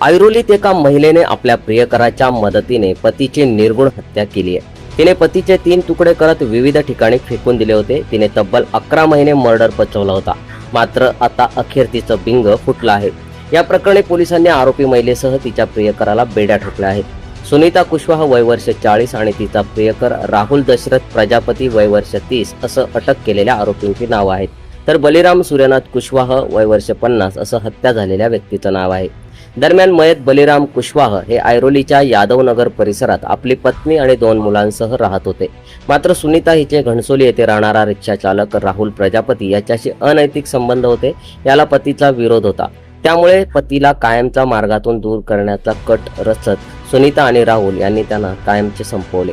ऐरोलीत एका महिलेने आपल्या प्रियकराच्या मदतीने पतीची निर्गुण हत्या केली आहे। तिने पतीचे 3 तुकडे करत विविध ठिकाणी फेकून दिले होते। तिने तब्बल 11 महिने मर्डर पचवला होता, मात्र आता अखेर तिचं बिंग फुटलं आहे। या प्रकरणी पोलिसांनी आरोपी महिलेसह तिच्या प्रियकराला बेड्या ठोकल्या आहेत। सुनीता कुशवाह वय वर्ष 40 आणि तिचा प्रियकर राहुल दशरथ प्रजापती वय वर्ष 30 असं अटक केलेल्या आरोपींची नाव आहेत। तर बलिराम सूर्यनाथ कुशवाह वय वर्ष 50 असं हत्या झालेल्या व्यक्तीचं नाव आहे। दरम्यान मयत बलिराम कुशवाह हे ऐरोलीच्या यादवनगर परिसरात आपली पत्नी आणि 2 मुलांसह राहत होते। मात्र सुनीता हिचे घणसोली येथे राहणारा रिक्षा चालक राहुल प्रजापती याच्याशी अनैतिक संबंध होते। याला पतीचा विरोध होता, त्यामुळे पतीला कायमचा मार्गातून दूर करण्याचा कट रचत सुनीता आणि राहुल यांनी त्यांना कायमचे संपवले।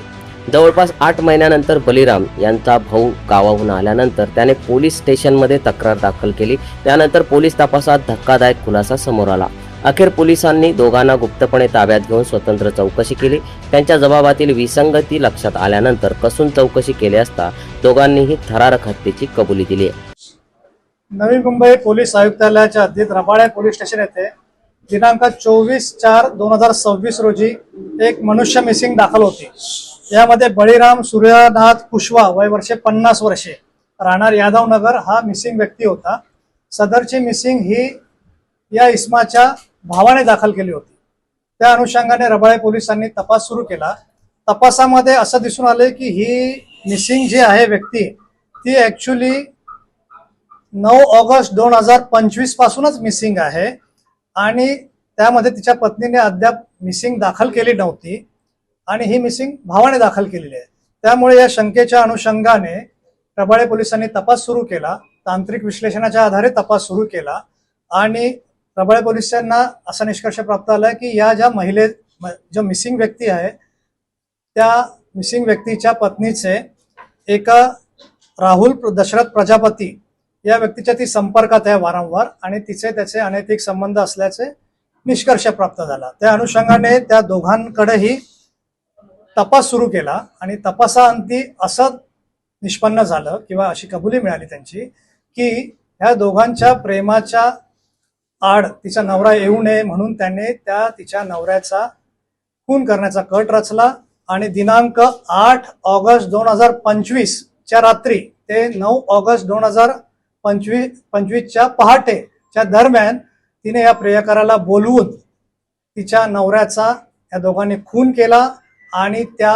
जवळपास 8 महिन्यानंतर बलिराम यांचा भाऊ गावाहून आल्यानंतर त्याने पोलीस स्टेशनमध्ये तक्रार दाखल केली। त्यानंतर पोलीस तपासात धक्कादायक खुलासा समोर आला। अखेर पोलिसांनी दोघांना गुप्तपणे ताब्यात घेऊन स्वतंत्र चौकशी केली। त्यांच्या जबाबातील विसंगती लक्षात आल्यानंतर कसून चौकशी केली असता दोघांनीही थरारक हत्येची कबुली दिली आहे। नवी मुंबई पोलीस आयुक्तालयाच्या हद्दीत रबाळे पोलीस स्टेशन येथे दिनांक 24/4/2026 रोजी एक मनुष्य मिसिंग दाखल होती। यामध्ये बळीराम सूर्यनाथ कुशवाह वय वर्षे 50 वर्षे राहणार यादवनगर हा मिसिंग व्यक्ती होता। सदरची मिसिंग ही या इसमाच्या भावाने दाखल केली होती। त्या अनुषंगाने रबाळे पोलिसांनी तपास सुरू केला। तपासामध्ये असं दिसून आले की ही मिसिंग जी आहे व्यक्ती ती ऍक्च्युली 9 ऑगस्ट 2025 पासूनच मिसिंग आहे आणि त्यामध्ये तिच्या पत्नीने अद्याप मिसिंग दाखल केली नव्हती आणि ही मिसिंग भावाने दाखल केलेली आहे। त्यामुळे या शंकेच्या अनुषंगाने रबाळे पोलिसांनी तपास सुरू केला। तांत्रिक विश्लेषणाच्या आधारे तपास सुरू केला आणि रबाळे पोलिसांना असा निष्कर्ष प्राप्त झाला की या जो मिसिंग व्यक्ती आहे त्या मिसिंग व्यक्तीच्या पत्नीचे एका राहुल दशरथ प्रजापती या व्यक्तीच्या ती संपर्कात आहे वारंवार आणि त्याचे अनैतिक संबंध असल्याचे निष्कर्ष प्राप्त झाला। त्या अनुषंगाने त्या दोघांकडेही तपास सुरू केला आणि तपासाअंती असं निष्पन्न झालं किंवा अशी कबुली मिळाली त्यांची की ह्या दोघांच्या प्रेमाच्या आड तिचा नवरा येऊ नये म्हणून त्याने तिच्या नवऱ्याचा खून करण्याचा कट रचला आणि दिनांक 8 ऑगस्ट 2025 च्या रात्री ते 9 ऑगस्ट 2025 च्या पहाटेच्या दरम्यान तिने या प्रियकराला बोलवून तिच्या नवऱ्याचा या दोघांनी खून केला आणि त्या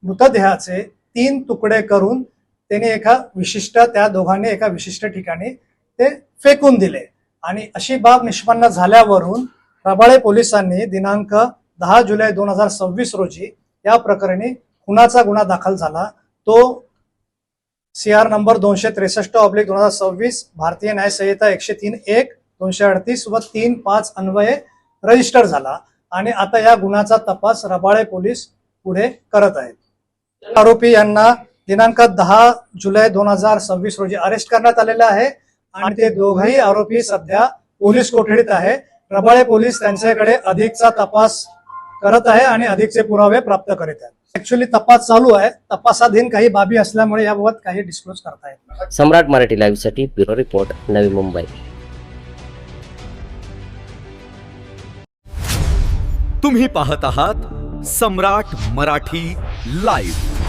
मृतदेहाचे 3 तुकडे करून त्या दोघांनी एका विशिष्ट ठिकाणी ते फेकून दिले आणि अशी बाब निष्पन्न झाल्यावरून रबाळे पोलिसांनी दिनांक 10 जुलै 2026 रोजी या प्रकरणी खुनाचा गुन्हा दाखल झाला। तो CR नंबर 263/2026 भारतीय न्याय संहिता 103(1), 238 व 3(5) अन्वये रजिस्टर झाला आणि आता या गुन्ह्याचा तपास रबाळे पोलीस पुढे करत आहेत। आरोपी यांना दिनांक 10 जुलै 2026 रोजी अरेस्ट करण्यात आलेले आहे आणि ते दोघेही आरोपी सध्या पोलीस कोठडीत आहे। रबाळे पोलीस त्यांच्याकडे अधिकचा तपास करत आहे आणि अधिकचे पुरावे प्राप्त करीत आहेत। ऍक्च्युअली तपास चालू आहे। तपासाधीन काही बाबी असल्यामुळे याबाबत काही डिस्क्लोज करता येत नाही। सम्राट मराठी लाईव्ह साठी ब्युरो रिपोर्ट, नवी मुंबई। तुम्ही पाहत आहात सम्राट मराठी लाईव्ह।